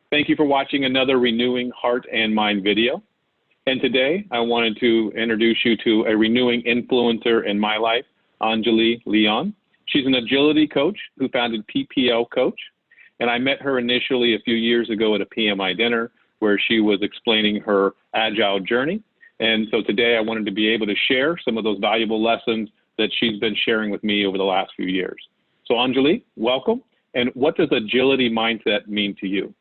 Thank you for watching another Renewing Heart and Mind video. And today I wanted to introduce you to a renewing influencer in my life, Anjali Leon. She's an agility coach who founded PPL Coach. And I met her initially a few years ago at a PMI dinner where she was explaining her agile journey. And so today I wanted to be able to share some of those valuable lessons that she's been sharing with me over the last few years. So Anjali, welcome. And what does agility mindset mean to you?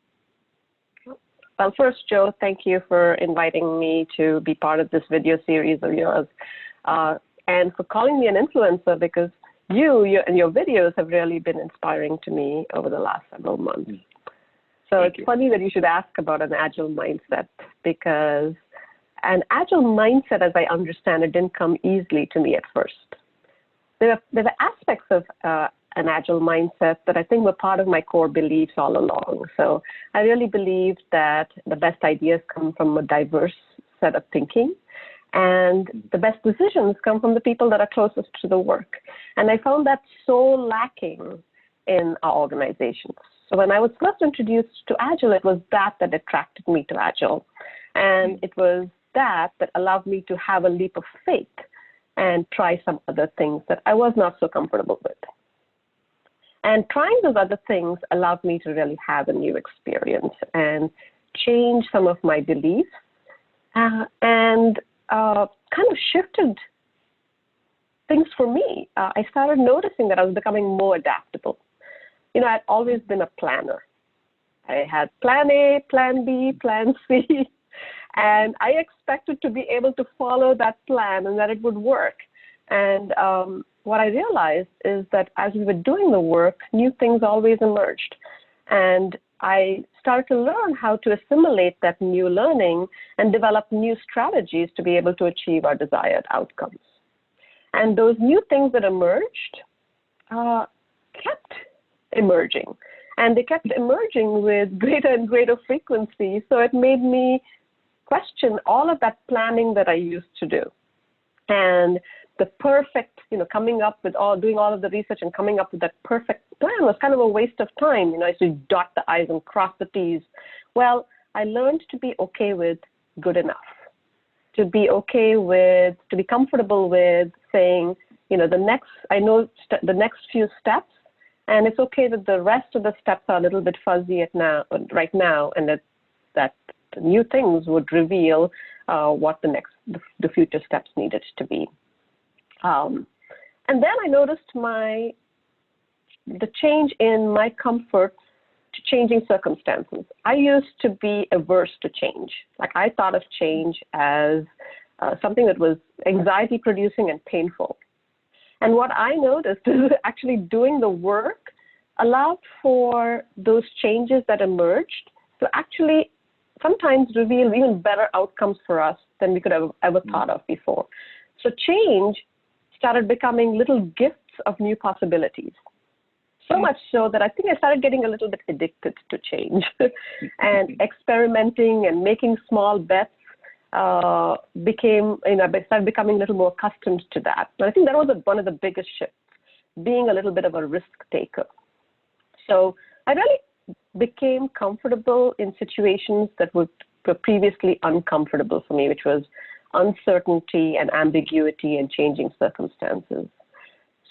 Well, first, Joe, thank you for inviting me to be part of this video series of yours, and for calling me an influencer, because you and your videos have really been inspiring to me over the last several months. So it's funny that you should ask about an agile mindset, because an agile mindset, as I understand it, didn't come easily to me at first. There are aspects of an agile mindset that I think were part of my core beliefs all along. So I really believe that the best ideas come from a diverse set of thinking, and the best decisions come from the people that are closest to the work. And I found that so lacking in our organizations. So when I was first introduced to Agile, it was that attracted me to Agile. And it was that allowed me to have a leap of faith and try some other things that I was not so comfortable with. And trying those other things allowed me to really have a new experience and change some of my beliefs, and kind of shifted things for me. I started noticing that I was becoming more adaptable. You know, I'd always been a planner. I had plan A, plan B, plan C, and I expected to be able to follow that plan and that it would work. And what I realized is that as we were doing the work, new things always emerged. And I started to learn how to assimilate that new learning and develop new strategies to be able to achieve our desired outcomes. And those new things that emerged kept emerging. And they kept emerging with greater and greater frequency. So it made me question all of that planning that I used to do. And the perfect, coming up with doing all of the research and coming up with that perfect plan was kind of a waste of time. I used to dot the I's and cross the T's. Well, I learned to be okay with good enough, to be comfortable with saying, I know the next few steps, and it's okay that the rest of the steps are a little bit fuzzy right now, and that the new things would reveal what the future steps needed to be. And then I noticed the change in my comfort to changing circumstances. I used to be averse to change. Like, I thought of change as something that was anxiety producing and painful. And what I noticed is actually doing the work allowed for those changes that emerged to actually sometimes reveal even better outcomes for us than we could have ever thought of before. So change started becoming little gifts of new possibilities. So much so that I think I started getting a little bit addicted to change and experimenting and making small bets I started becoming a little more accustomed to that. And I think that was one of the biggest shifts, being a little bit of a risk taker. So I really became comfortable in situations that were previously uncomfortable for me, which was uncertainty and ambiguity and changing circumstances.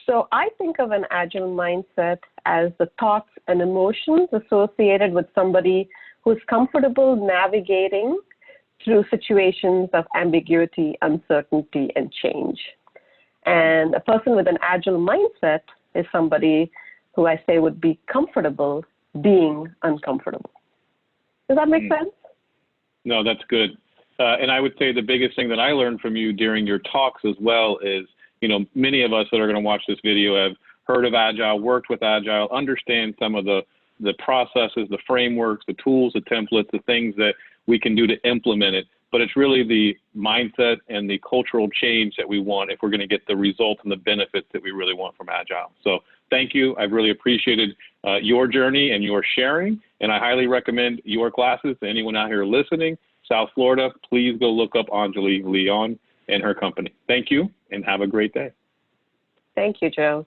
So I think of an agile mindset as the thoughts and emotions associated with somebody who's comfortable navigating through situations of ambiguity, uncertainty, and change. And a person with an agile mindset is somebody who I say would be comfortable being uncomfortable. Does that make sense? No, that's good. And I would say the biggest thing that I learned from you during your talks as well is, many of us that are going to watch this video have heard of Agile, worked with Agile, understand some of the processes, the frameworks, the tools, the templates, the things that we can do to implement it. But it's really the mindset and the cultural change that we want if we're going to get the results and the benefits that we really want from Agile. So thank you. I've really appreciated your journey and your sharing, and I highly recommend your classes to anyone out here listening. South Florida, please go look up Anjali Leon and her company. Thank you, and have a great day. Thank you, Joe.